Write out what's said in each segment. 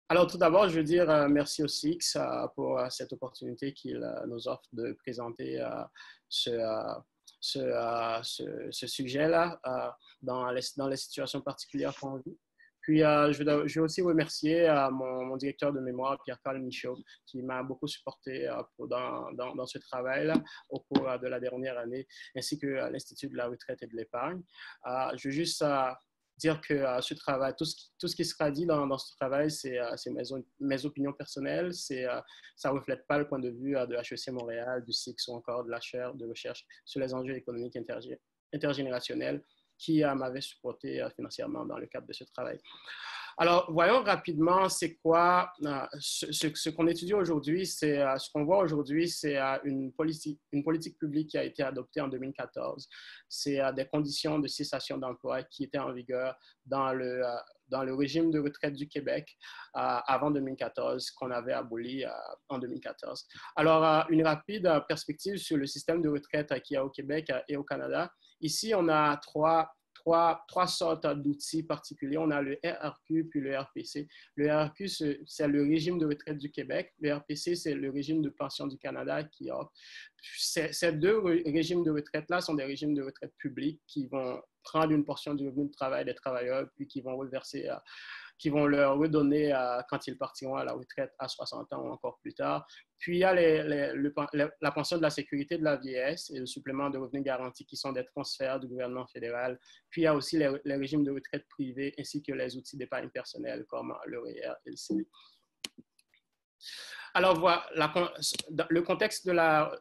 Alors, tout d'abord, je veux dire merci au CIX pour cette opportunité qu'il nous offre de présenter ce, euh, ce sujet-là dans les situations particulières qu'on vit. Puis, je veux aussi remercier mon directeur de mémoire, Pierre-Carl Michaud, qui m'a beaucoup supporté dans ce travail-là au cours de la dernière année, ainsi que l'Institut de la retraite et de l'épargne. Je veux juste dire que ce travail, tout ce qui sera dit dans ce travail, c'est mes opinions personnelles. Ça ne reflète pas le point de vue de HEC Montréal, du CIX ou encore de la chaire de recherche sur les enjeux économiques intergénérationnels qui m'avait supporté financièrement dans le cadre de ce travail. Alors, voyons rapidement, c'est quoi ce qu'on étudie aujourd'hui, ce qu'on voit aujourd'hui, c'est une politique publique qui a été adoptée en 2014. C'est des conditions de cessation d'emploi qui étaient en vigueur dans le régime de retraite du Québec avant 2014, qu'on avait aboli en 2014. Alors, une rapide perspective sur le système de retraite qu'il y a au Québec et au Canada. Ici, on a trois sortes d'outils particuliers. On a le RRQ puis le RPC. Le RRQ, c'est le régime de retraite du Québec. Le RPC, c'est le régime de pension du Canada qui offre. Ces deux régimes de retraite-là sont des régimes de retraite publics qui vont prendre une portion du revenu de travail des travailleurs puis qui vont reverser qui vont leur redonner quand ils partiront à la retraite à 60 ans ou encore plus tard. Puis il y a la pension de la sécurité de la vieillesse et le supplément de revenus garantis qui sont des transferts du gouvernement fédéral. Puis il y a aussi les régimes de retraite privés ainsi que les outils d'épargne personnelle comme le REER et le CELI. Alors, voilà, le contexte de la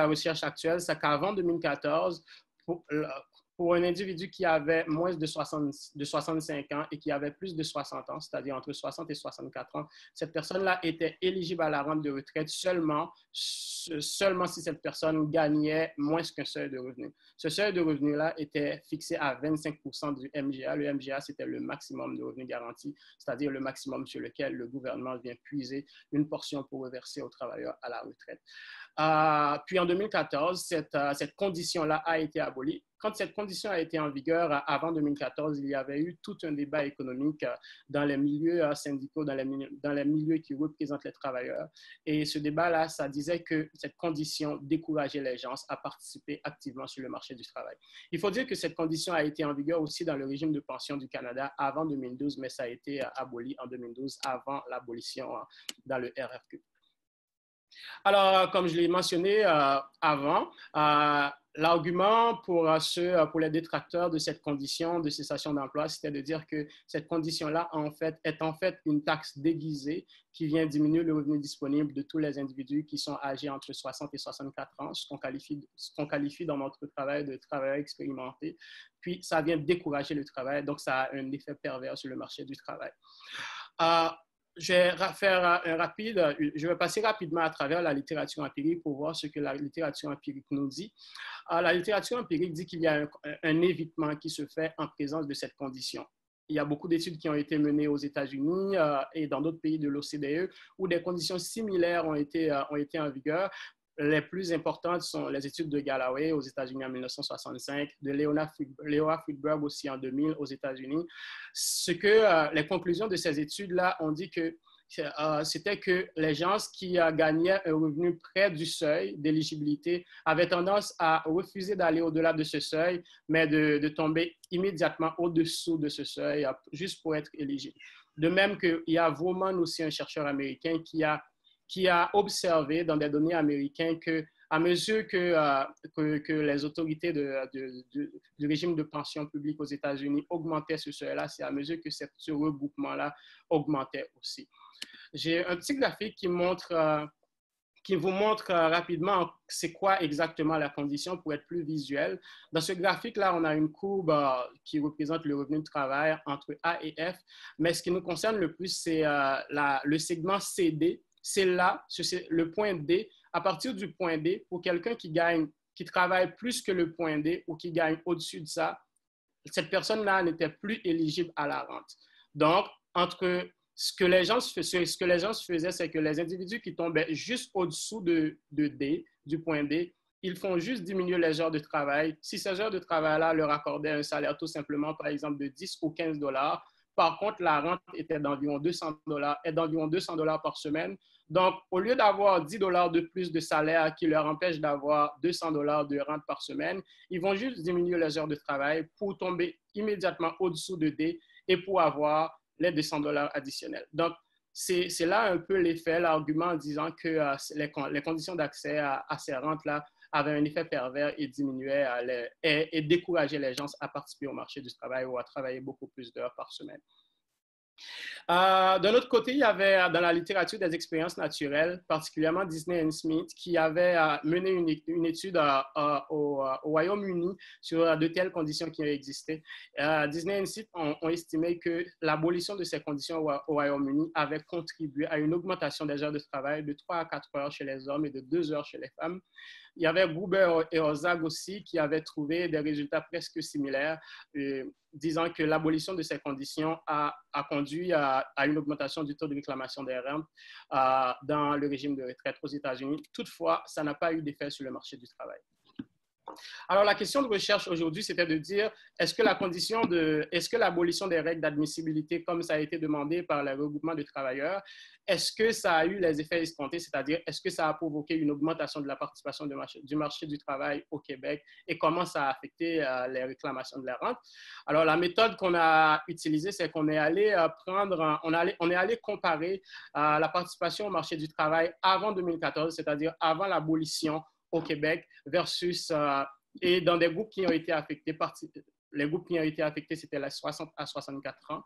recherche actuelle, c'est qu'avant 2014, pour un individu qui avait moins de 65 ans et qui avait plus de 60 ans, c'est-à-dire entre 60 et 64 ans, cette personne-là était éligible à la rente de retraite seulement si cette personne gagnait moins qu'un seuil de revenu. Ce seuil de revenu-là était fixé à 25% du MGA. Le MGA, c'était le maximum de revenus garantis, c'est-à-dire le maximum sur lequel le gouvernement vient puiser une portion pour reverser aux travailleurs à la retraite. Puis en 2014, cette condition-là a été abolie. Quand cette condition a été en vigueur avant 2014, il y avait eu tout un débat économique dans les milieux syndicaux, dans les milieux qui représentent les travailleurs. Et ce débat-là, ça disait que cette condition décourageait les gens à participer activement sur le marché du travail. Il faut dire que cette condition a été en vigueur aussi dans le régime de pension du Canada avant 2012, mais ça a été aboli en 2012 avant l'abolition dans le RRQ. Alors, comme je l'ai mentionné avant, l'argument pour les détracteurs de cette condition de cessation d'emploi, c'était de dire que cette condition-là est en fait une taxe déguisée qui vient diminuer le revenu disponible de tous les individus qui sont âgés entre 60 et 64 ans, ce qu'on qualifie dans notre travail de travailleurs expérimentés. Puis, ça vient décourager le travail, donc ça a un effet pervers sur le marché du travail. Je vais passer rapidement à travers la littérature empirique pour voir ce que la littérature empirique nous dit. La littérature empirique dit qu'il y a un évitement qui se fait en présence de cette condition. Il y a beaucoup d'études qui ont été menées aux États-Unis et dans d'autres pays de l'OCDE où des conditions similaires ont été en vigueur. Les plus importantes sont les études de Galloway aux États-Unis en 1965, de Leora Friedberg aussi en 2000 aux États-Unis. Les conclusions de ces études-là ont dit que c'était que les gens qui gagnaient un revenu près du seuil d'éligibilité avaient tendance à refuser d'aller au-delà de ce seuil, mais de tomber immédiatement au-dessous de ce seuil juste pour être éligible. De même qu'il y a Vroman aussi, un chercheur américain, qui a observé dans des données américaines qu'à mesure que les autorités du régime de pension publique aux États-Unis augmentaient ce seuil-là, c'est à mesure que ce regroupement-là augmentait aussi. J'ai un petit graphique qui vous montre rapidement c'est quoi exactement la condition pour être plus visuel. Dans ce graphique-là, on a une courbe qui représente le revenu de travail entre A et F, mais ce qui nous concerne le plus, c'est le segment CD. C'est là, c'est le point D. À partir du point D, pour quelqu'un qui travaille plus que le point D ou qui gagne au-dessus de ça, cette personne-là n'était plus éligible à la rente. Donc, ce que les gens faisaient, c'est que les individus qui tombaient juste au-dessous de D, du point D, ils font juste diminuer les heures de travail. Si ces heures de travail-là leur accordaient un salaire tout simplement, par exemple, de 10 ou 15 $, Par contre, la rente était d'environ $200 par semaine. Donc, au lieu d'avoir $10 de plus de salaire qui leur empêche d'avoir $200 de rente par semaine, ils vont juste diminuer les heures de travail pour tomber immédiatement au-dessous de D et pour avoir les $200 additionnels. Donc, c'est là un peu l'effet, l'argument en disant que les conditions d'accès à ces rentes-là avaient un effet pervers et diminuaient et décourageaient les gens à participer au marché du travail ou à travailler beaucoup plus d'heures par semaine. D'un autre côté, il y avait dans la littérature des expériences naturelles, particulièrement Disney et Smith, qui avaient mené une étude au Royaume-Uni sur de telles conditions qui existaient. Disney et Smith ont estimé que l'abolition de ces conditions au Royaume-Uni avait contribué à une augmentation des heures de travail de 3 à 4 heures chez les hommes et de 2 heures chez les femmes. Il y avait Gruber et Ozag aussi qui avaient trouvé des résultats presque similaires, disant que l'abolition de ces conditions a conduit à une augmentation du taux de réclamation des rentes dans le régime de retraite aux États-Unis. Toutefois, ça n'a pas eu d'effet sur le marché du travail. Alors, la question de recherche aujourd'hui, c'était de dire, est-ce que l'abolition des règles d'admissibilité, comme ça a été demandé par le regroupement de travailleurs, est-ce que ça a eu les effets escomptés, c'est-à-dire, est-ce que ça a provoqué une augmentation de la participation du marché du travail au Québec et comment ça a affecté les réclamations de la rente? Alors, la méthode qu'on a utilisée, c'est qu'on est allé on est allé comparer la participation au marché du travail avant 2014, c'est-à-dire avant l'abolition au Québec versus et dans des groupes qui ont été affectés, les groupes qui ont été affectés, c'était les 60 à 64 ans.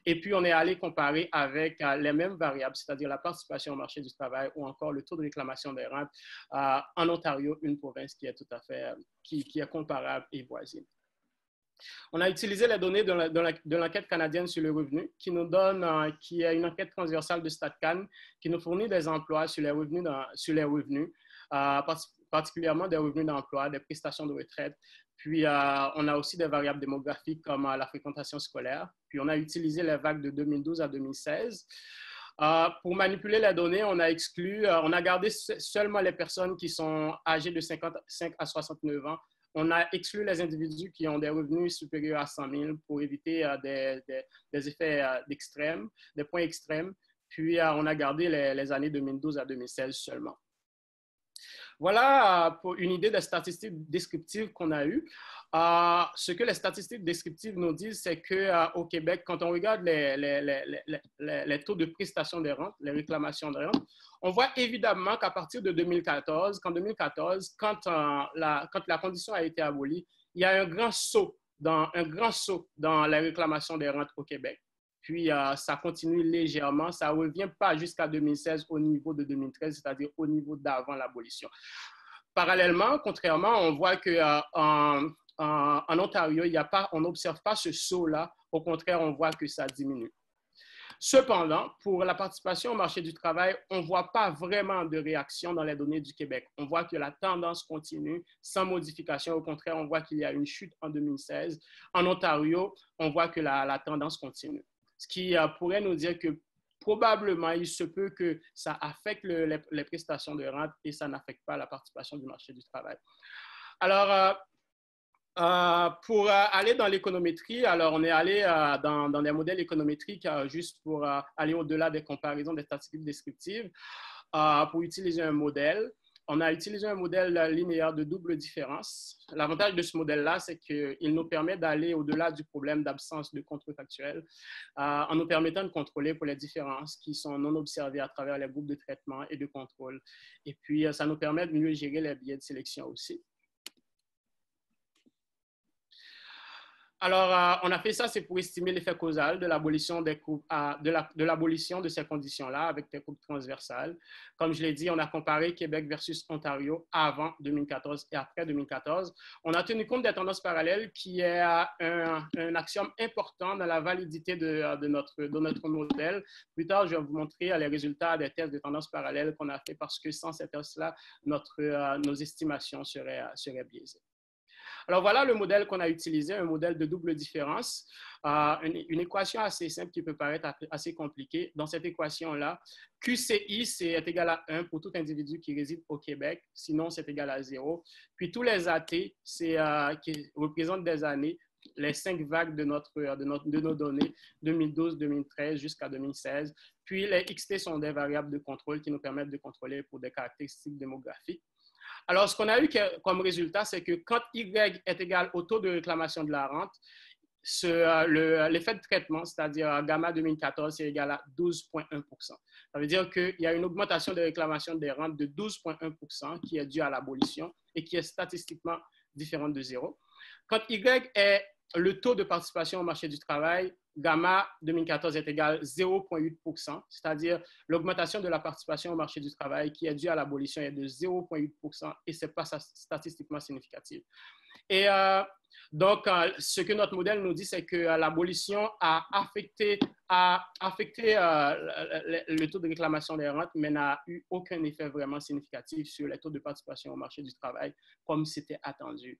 Et puis, on est allé comparer avec les mêmes variables, c'est-à-dire la participation au marché du travail ou encore le taux de réclamation des rentes en Ontario, une province qui est tout à fait, qui est comparable et voisine. On a utilisé les données de l'enquête canadienne sur le revenu, qui nous donne, qui est une enquête transversale de StatCan, qui nous fournit des emplois sur les revenus, particulièrement des revenus d'emploi, des prestations de retraite. Puis, on a aussi des variables démographiques comme la fréquentation scolaire. Puis, on a utilisé les vagues de 2012 à 2016. Pour manipuler les données, on a gardé seulement les personnes qui sont âgées de 55 à 69 ans. On a exclu les individus qui ont des revenus supérieurs à 100 000 pour éviter des effets d'extrême, des points extrêmes. Puis, on a gardé les années 2012 à 2016 seulement. Voilà pour une idée des statistiques descriptives qu'on a eues. Ce que les statistiques descriptives nous disent, c'est qu'au Québec, quand on regarde les taux de prestation des rentes, les réclamations de rentes, on voit évidemment qu'à partir de 2014, quand la condition a été abolie, il y a un grand saut dans les réclamations des rentes au Québec. Puis, ça continue légèrement. Ça ne revient pas jusqu'à 2016 au niveau de 2013, c'est-à-dire au niveau d'avant l'abolition. Parallèlement, contrairement, on voit qu'en Ontario, on n'observe pas ce saut-là. Au contraire, on voit que ça diminue. Cependant, pour la participation au marché du travail, on ne voit pas vraiment de réaction dans les données du Québec. On voit que la tendance continue sans modification. Au contraire, on voit qu'il y a une chute en 2016. En Ontario, on voit que la tendance continue. Ce qui pourrait nous dire que probablement, il se peut que ça affecte les prestations de rente et ça n'affecte pas la participation du marché du travail. Alors, pour aller dans l'économétrie, alors on est allé dans des modèles économétriques juste pour aller au-delà des comparaisons des statistiques descriptives pour utiliser un modèle. On a utilisé un modèle linéaire de double différence. L'avantage de ce modèle-là, c'est qu'il nous permet d'aller au-delà du problème d'absence de contrefactuel en nous permettant de contrôler pour les différences qui sont non observées à travers les groupes de traitement et de contrôle. Et puis, ça nous permet de mieux gérer les biais de sélection aussi. Alors, on a fait ça, c'est pour estimer l'effet causal de l'abolition de ces conditions-là avec des groupes transversales. Comme je l'ai dit, on a comparé Québec versus Ontario avant 2014 et après 2014. On a tenu compte des tendances parallèles qui est un axiome important dans la validité de notre modèle. Plus tard, je vais vous montrer les résultats des tests de tendances parallèles qu'on a fait parce que sans ces tests-là, nos estimations seraient biaisées. Alors, voilà le modèle qu'on a utilisé, un modèle de double différence, une équation assez simple qui peut paraître assez compliquée. Dans cette équation-là, QCI est égal à 1 pour tout individu qui réside au Québec, sinon c'est égal à 0. Puis tous les AT, qui représentent des années, les 5 vagues de nos données, 2012, 2013 jusqu'à 2016. Puis les XT sont des variables de contrôle qui nous permettent de contrôler pour des caractéristiques démographiques. Alors, ce qu'on a eu comme résultat, c'est que quand Y est égal au taux de réclamation de la rente, l'effet de traitement, c'est-à-dire gamma 2014, c'est égal à 12,1%. Ça veut dire qu'il y a une augmentation des réclamations des rentes de 12,1% qui est due à l'abolition et qui est statistiquement différente de zéro. Quand Y est le taux de participation au marché du travail, gamma 2014 est égal à 0,8%, c'est-à-dire l'augmentation de la participation au marché du travail qui est due à l'abolition est de 0,8% et ce n'est pas statistiquement significatif. Et donc, ce que notre modèle nous dit, c'est que l'abolition a affecté le taux de réclamation des rentes, mais n'a eu aucun effet vraiment significatif sur les taux de participation au marché du travail, comme c'était attendu.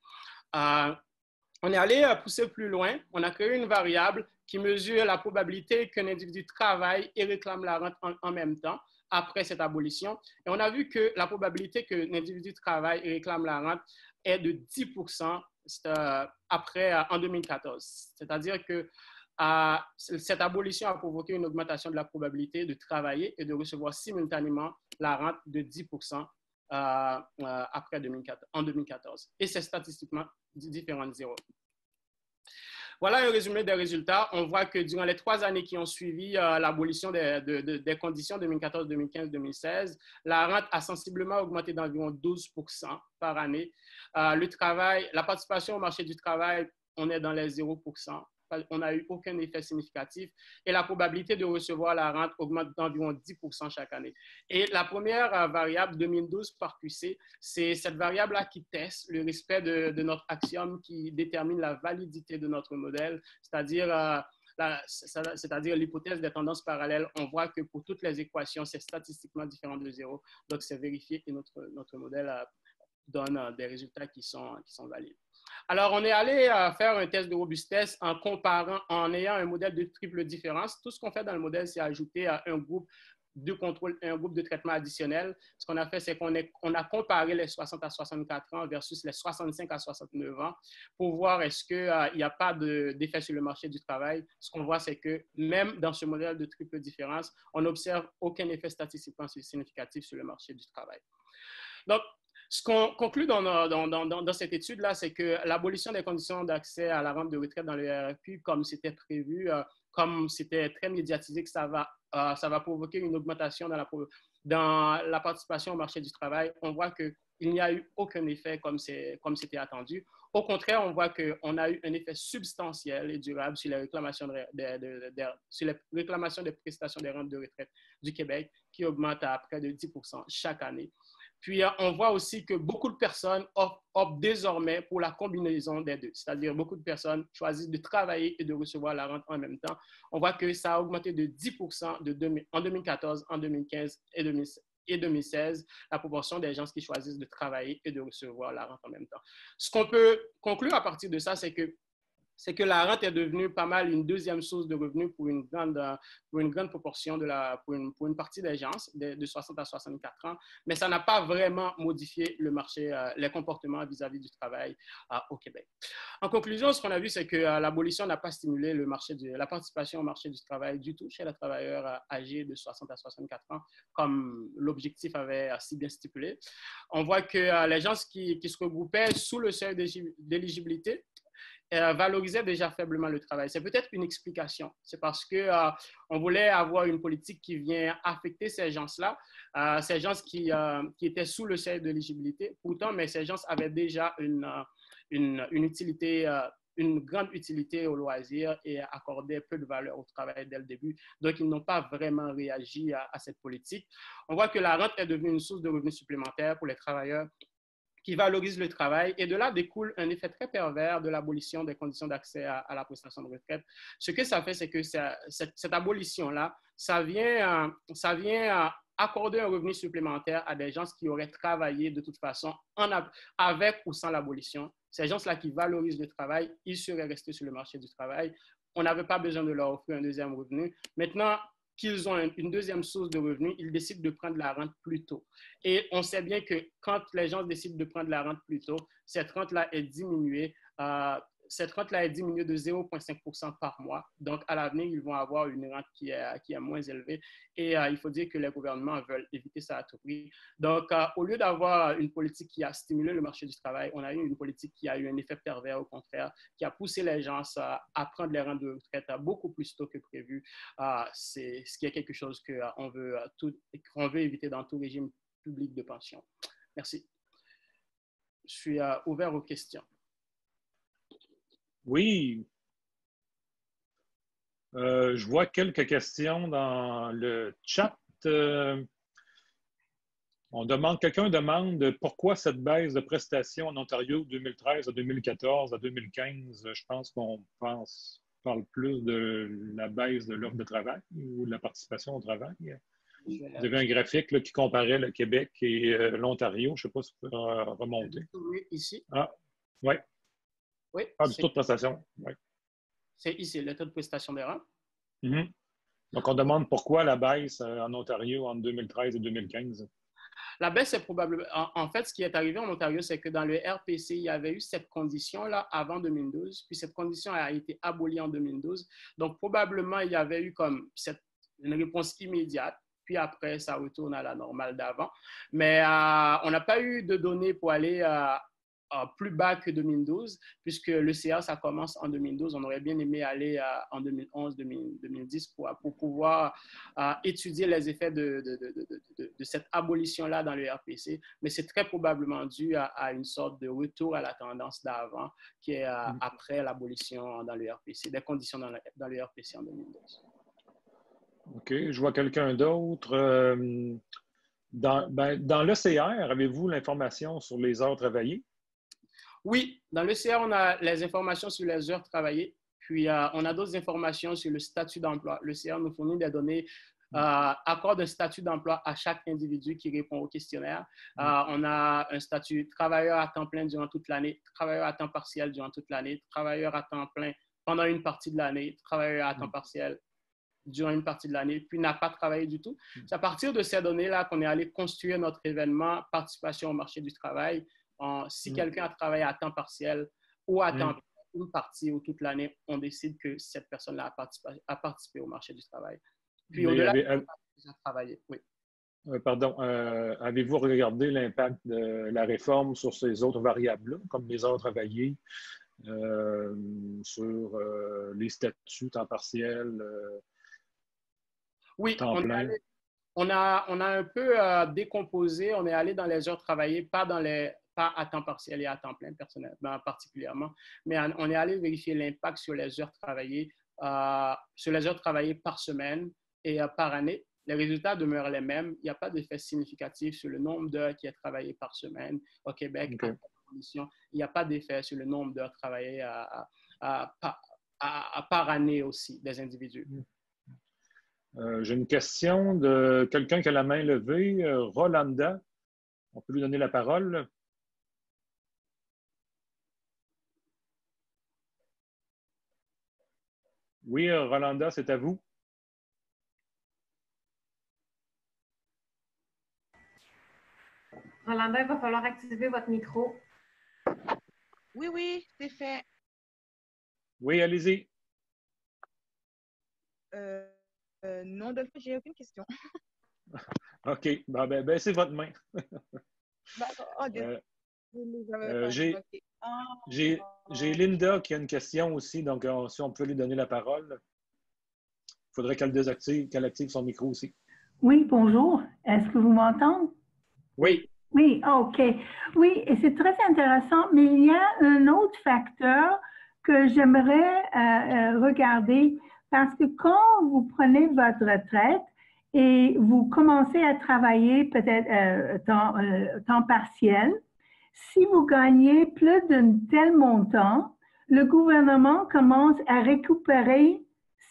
On est allé pousser plus loin. On a créé une variable qui mesure la probabilité qu'un individu travaille et réclame la rente en même temps après cette abolition. Et on a vu que la probabilité qu'un individu travaille et réclame la rente est de 10% en 2014. C'est-à-dire que cette abolition a provoqué une augmentation de la probabilité de travailler et de recevoir simultanément la rente de 10% en 2014. Et c'est statistiquement différent de zéro. Voilà un résumé des résultats. On voit que durant les 3 années qui ont suivi l'abolition des conditions 2014, 2015, 2016, la rente a sensiblement augmenté d'environ 12% par année. La participation au marché du travail, on est dans les 0%. On n'a eu aucun effet significatif et la probabilité de recevoir la rente augmente d'environ 10% chaque année. Et la première variable 2012 par QC, c'est cette variable-là qui teste le respect de notre axiome qui détermine la validité de notre modèle, c'est-à-dire l'hypothèse des tendances parallèles. On voit que pour toutes les équations, c'est statistiquement différent de zéro. Donc, c'est vérifié et notre modèle donne des résultats qui sont valides. Alors, on est allé faire un test de robustesse en ayant un modèle de triple différence. Tout ce qu'on fait dans le modèle, c'est ajouter un groupe de contrôle et un groupe de traitement additionnel. Ce qu'on a fait, c'est qu'on a comparé les 60 à 64 ans versus les 65 à 69 ans pour voir est-ce qu'il n'y a pas d'effet sur le marché du travail. Ce qu'on voit, c'est que même dans ce modèle de triple différence, on n'observe aucun effet statistiquement significatif sur le marché du travail. Donc, ce qu'on conclut dans cette étude-là, c'est que l'abolition des conditions d'accès à la rente de retraite dans le RRQ, comme c'était prévu, comme c'était très médiatisé, que ça va provoquer une augmentation dans la participation au marché du travail. On voit qu'il n'y a eu aucun effet comme c'était attendu. Au contraire, on voit qu'on a eu un effet substantiel et durable sur les réclamations des prestations des rentes de retraite du Québec, qui augmentent à près de 10% chaque année. Puis, on voit aussi que beaucoup de personnes optent désormais pour la combinaison des deux. C'est-à-dire, beaucoup de personnes choisissent de travailler et de recevoir la rente en même temps. On voit que ça a augmenté de 10% en 2014, en 2015 et 2016, la proportion des gens qui choisissent de travailler et de recevoir la rente en même temps. Ce qu'on peut conclure à partir de ça, c'est que la rente est devenue pas mal une deuxième source de revenus pour une grande proportion pour une partie des gens de 60 à 64 ans, mais ça n'a pas vraiment modifié le marché, les comportements vis-à-vis du travail au Québec. En conclusion, ce qu'on a vu, c'est que l'abolition n'a pas stimulé la participation au marché du travail du tout chez les travailleurs âgés de 60 à 64 ans, comme l'objectif avait si bien stipulé. On voit que les gens qui se regroupaient sous le seuil d'éligibilité valorisait déjà faiblement le travail. C'est peut-être une explication. C'est parce qu'on voulait avoir une politique qui vient affecter ces gens-là, ces gens qui étaient sous le seuil d'éligibilité. Pourtant, mais ces gens avaient déjà une utilité, une grande utilité au loisir et accordaient peu de valeur au travail dès le début. Donc, ils n'ont pas vraiment réagi à cette politique. On voit que la rente est devenue une source de revenus supplémentaires pour les travailleurs qui valorise le travail. Et de là découle un effet très pervers de l'abolition des conditions d'accès à la prestation de retraite. Ce que ça fait, c'est que cette abolition-là, ça vient accorder un revenu supplémentaire à des gens qui auraient travaillé de toute façon avec ou sans l'abolition. Ces gens-là qui valorisent le travail, ils seraient restés sur le marché du travail. On n'avait pas besoin de leur offrir un deuxième revenu. Maintenant qu'ils ont une deuxième source de revenus, ils décident de prendre la rente plus tôt. Et on sait bien que quand les gens décident de prendre la rente plus tôt, cette rente-là est diminuée cette rente-là est diminuée de 0,5% par mois. Donc, à l'avenir, ils vont avoir une rente qui est moins élevée. Et il faut dire que les gouvernements veulent éviter ça à tout prix. Donc, au lieu d'avoir une politique qui a stimulé le marché du travail, on a eu une politique qui a eu un effet pervers, au contraire, qui a poussé les gens à prendre les rentes de retraite beaucoup plus tôt que prévu. C'est ce qui est quelque chose qu'on veut éviter dans tout régime public de pension. Merci. Je suis ouvert aux questions. Oui. Je vois quelques questions dans le chat. Quelqu'un demande pourquoi cette baisse de prestations en Ontario 2013 à 2014 à 2015. Je pense qu'on parle plus de la baisse de l'offre de travail ou de la participation au travail. Vous avez un graphique là, qui comparait le Québec et l'Ontario. Je ne sais pas si vous pouvez remonter. Ici. Ah, oui. Oui. Ah, du taux de prestation. Oui. C'est ici, le taux de prestation des rentes. Mm-hmm. Donc, on demande pourquoi la baisse en Ontario entre 2013 et 2015. La baisse, c'est probablement... En fait, ce qui est arrivé en Ontario, c'est que dans le RPC, il y avait eu cette condition-là avant 2012, puis cette condition a été abolie en 2012. Donc, probablement, il y avait eu comme une réponse immédiate, puis après, ça retourne à la normale d'avant. Mais on n'a pas eu de données pour aller plus bas que 2012, puisque le CA, ça commence en 2012. On aurait bien aimé aller en 2011, 2010 pour pouvoir étudier les effets de cette abolition-là dans le RPC, mais c'est très probablement dû à une sorte de retour à la tendance d'avant, qui est après l'abolition dans le RPC, des conditions dans le RPC en 2012. OK, je vois quelqu'un d'autre. Dans l'ECR, avez-vous l'information sur les heures travaillées? Oui, dans l'ECR, on a les informations sur les heures travaillées, puis on a d'autres informations sur le statut d'emploi. L'ECR nous fournit des données, accorde un statut d'emploi à chaque individu qui répond au questionnaire. On a un statut travailleur à temps plein durant toute l'année, travailleur à temps partiel durant toute l'année, travailleur à temps plein pendant une partie de l'année, travailleur à temps partiel durant une partie de l'année, puis n'a pas travaillé du tout. C'est à partir de ces données-là qu'on est allé construire notre événement participation au marché du travail. Si quelqu'un a travaillé à temps partiel ou à temps plein, une partie ou toute l'année, on décide que cette personne-là a participé au marché du travail. Puis au-delà, elle a travaillé, oui. Pardon, avez-vous regardé l'impact de la réforme sur ces autres variables-là, comme les heures travaillées, sur les statuts temps partiel, oui, temps plein? On a un peu décomposé, on est allé dans les heures travaillées, pas à temps partiel et à temps plein personnellement, particulièrement, mais on est allé vérifier l'impact sur les heures travaillées par semaine et par année. Les résultats demeurent les mêmes. Il n'y a pas d'effet significatif sur le nombre d'heures qui est travaillé par semaine au Québec. Okay. Il n'y a pas d'effet sur le nombre d'heures travaillées par année aussi des individus. J'ai une question de quelqu'un qui a la main levée, Rolanda. On peut lui donner la parole. Oui, Rolanda, c'est à vous. Rolanda, il va falloir activer votre micro. Oui, c'est fait. Oui, allez-y. Non, Dolphin, j'ai aucune question. OK. Baissez votre main. J'ai Linda qui a une question aussi, donc si on peut lui donner la parole, il faudrait qu'elle active son micro aussi. Oui, bonjour. Est-ce que vous m'entendez? Oui. Oui, OK. Oui, et c'est très intéressant, mais il y a un autre facteur que j'aimerais regarder parce que quand vous prenez votre retraite et vous commencez à travailler peut-être temps partiel, si vous gagnez plus d'un tel montant, le gouvernement commence à récupérer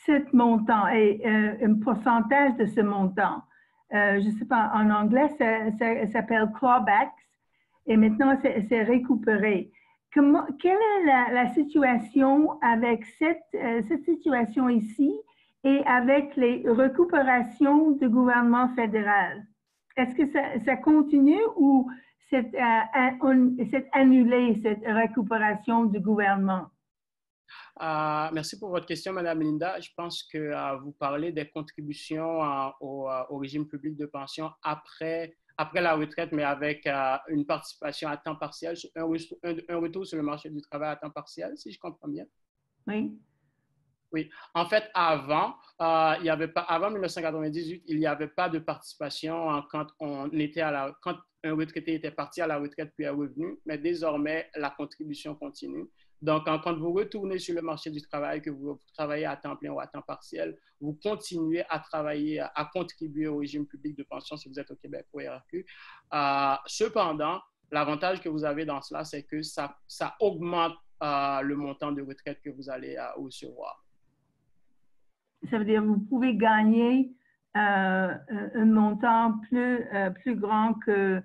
ce montant et un pourcentage de ce montant. Je ne sais pas, en anglais, ça s'appelle clawbacks et maintenant, c'est récupéré. Quelle est la situation avec cette situation ici et avec les récupérations du gouvernement fédéral? Est-ce que ça continue ou c'est annulé, cette récupération du gouvernement? Merci pour votre question, Madame Linda. Je pense que vous parlez des contributions au régime public de pension après la retraite, mais avec une participation à temps partiel, un retour sur le marché du travail à temps partiel, si je comprends bien. Oui. Oui, en fait, il y avait pas, avant 1998, il n'y avait pas de participation quand quand un retraité était parti à la retraite puis est revenu, mais désormais, la contribution continue. Donc, quand vous retournez sur le marché du travail, que vous travaillez à temps plein ou à temps partiel, vous continuez à travailler, à contribuer au régime public de pension si vous êtes au Québec ou RRQ. Cependant, l'avantage que vous avez dans cela, c'est que ça augmente le montant de retraite que vous allez recevoir. Ça veut dire que vous pouvez gagner un montant plus grand que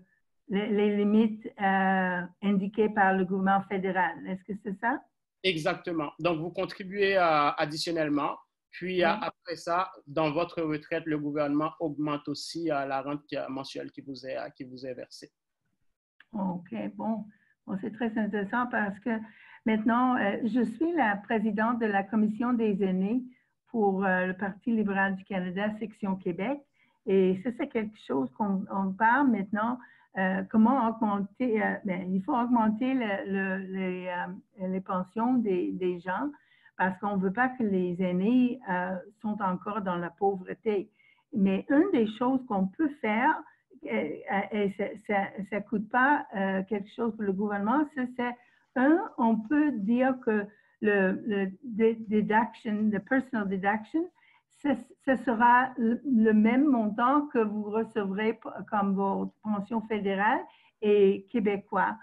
les limites indiquées par le gouvernement fédéral. Est-ce que c'est ça? Exactement. Donc, vous contribuez additionnellement. Puis, après ça, dans votre retraite, le gouvernement augmente aussi la rente mensuelle qui vous est versée. OK, bon. C'est très intéressant parce que maintenant, je suis la présidente de la Commission des aînés pour le Parti libéral du Canada, section Québec. Et ça, c'est quelque chose qu'on parle maintenant. Comment augmenter, il faut augmenter les pensions des gens parce qu'on ne veut pas que les aînés sont encore dans la pauvreté. Mais une des choses qu'on peut faire, et ça ne coûte pas quelque chose pour le gouvernement, c'est on peut dire que le personal deduction, ce sera le même montant que vous recevrez comme votre pension fédérale et québécois.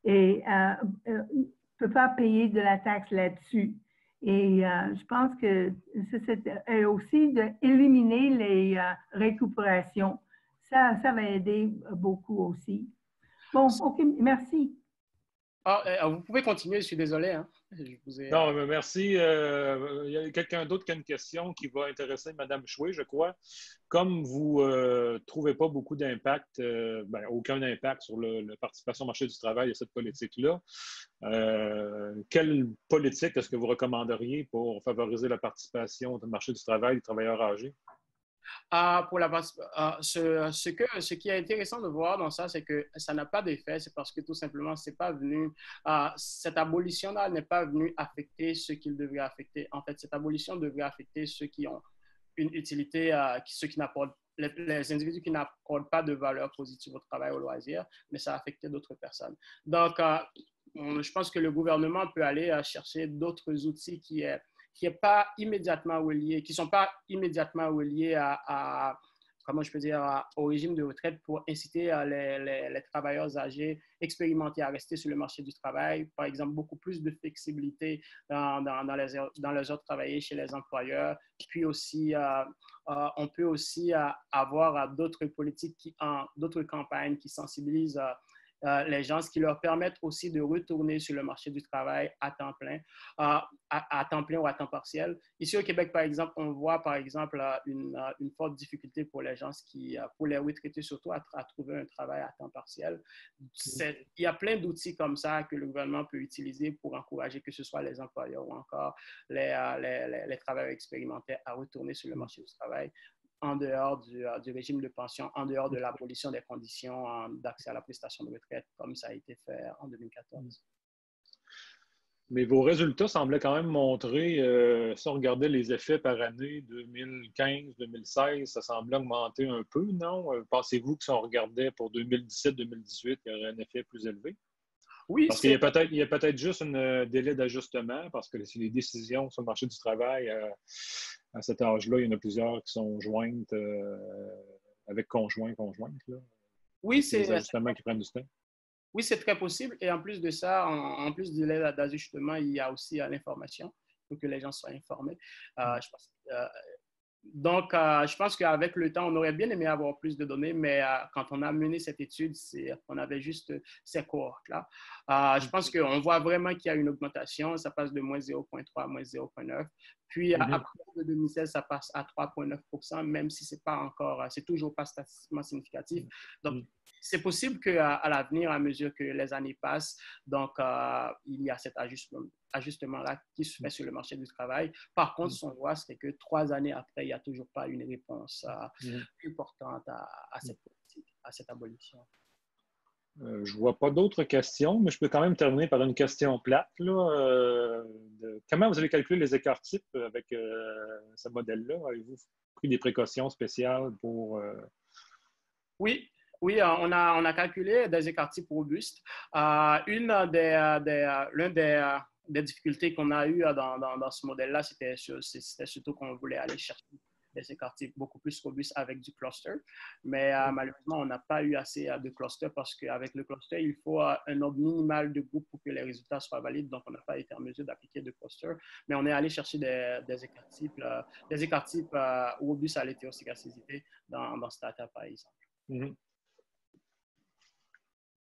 Et ne peut pas payer de la taxe là-dessus. Et je pense que c'est aussi d'éliminer les récupérations. Ça va aider beaucoup aussi. Bon, OK, merci. Vous pouvez continuer, je suis désolé. Hein. Non, mais merci. Il y a quelqu'un d'autre qui a une question qui va intéresser Mme Chouet, je crois. Comme vous ne trouvez pas beaucoup d'impact, aucun impact sur la participation au marché du travail à cette politique-là, quelle politique est-ce que vous recommanderiez pour favoriser la participation au marché du travail des travailleurs âgés? Ce qui est intéressant de voir dans ça, c'est que ça n'a pas d'effet. C'est parce que tout simplement, c'est pas venu, cette abolition-là n'est pas venue affecter ce qu'il devrait affecter. En fait, cette abolition devrait affecter ceux qui ont une utilité, ceux qui n'apportent, les individus qui n'accordent pas de valeur positive au travail, au loisir, mais ça a affecté d'autres personnes. Donc, je pense que le gouvernement peut aller chercher d'autres outils qui sont pas immédiatement reliés comment je peux dire, au régime de retraite pour inciter les travailleurs âgés expérimentés à rester sur le marché du travail. Par exemple, beaucoup plus de flexibilité dans les heures travaillées chez les employeurs. Puis aussi, on peut aussi avoir d'autres politiques, d'autres campagnes qui sensibilisent les gens, ce qui leur permet aussi de retourner sur le marché du travail à temps plein, à temps plein ou à temps partiel. Ici au Québec, par exemple, on voit par exemple une forte difficulté pour les gens, pour les retraités surtout, à trouver un travail à temps partiel. Il y a plein d'outils comme ça que le gouvernement peut utiliser pour encourager que ce soit les employeurs ou encore les travailleurs expérimentés à retourner sur le marché du travail en dehors du régime de pension, en dehors de l'abolition des conditions d'accès à la prestation de retraite, comme ça a été fait en 2014. Mais vos résultats semblaient quand même montrer, si on regardait les effets par année 2015-2016, ça semblait augmenter un peu, non? Pensez-vous que si on regardait pour 2017-2018, il y aurait un effet plus élevé? Oui, parce qu'il y a peut-être juste un délai d'ajustement, parce que si les décisions sur le marché du travail à cet âge-là, il y en a plusieurs qui sont jointes avec conjointes. Oui, c'est des ajustements qui prennent du temps. Oui, c'est très possible. Et en plus de ça, en plus du délai d'ajustement, il y a aussi l'information pour que les gens soient informés. Je pense qu'avec le temps, on aurait bien aimé avoir plus de données, mais quand on a mené cette étude, on avait juste ces cohortes-là. Je pense qu'on voit vraiment qu'il y a une augmentation. Ça passe de moins 0,3 à moins 0,9. Puis, à partir de 2016, ça passe à 3,9 %, même si c'est toujours pas statistiquement significatif. Donc, c'est possible qu'à l'avenir, à mesure que les années passent, donc, il y a cet ajustement-là qui se fait sur le marché du travail. Par contre, ce qu'on voit, c'est que 3 années après, il n'y a toujours pas une réponse importante à cette politique, à cette abolition. Je ne vois pas d'autres questions, mais je peux quand même terminer par une question plate. Là, comment vous allez calculer les écarts types avec ce modèle-là? Avez-vous pris des précautions spéciales pour... Oui, on a calculé des écarts types robustes. L'une des difficultés qu'on a eues dans ce modèle-là, c'était surtout qu'on voulait aller chercher des écarts types beaucoup plus robustes avec du cluster. Mais malheureusement, on n'a pas eu assez de cluster parce qu'avec le cluster, il faut un nombre minimal de groupes pour que les résultats soient valides. Donc, on n'a pas été en mesure d'appliquer de cluster. Mais on est allé chercher des écarts types robustes à l'hétéroscédasticité dans Stata, par exemple.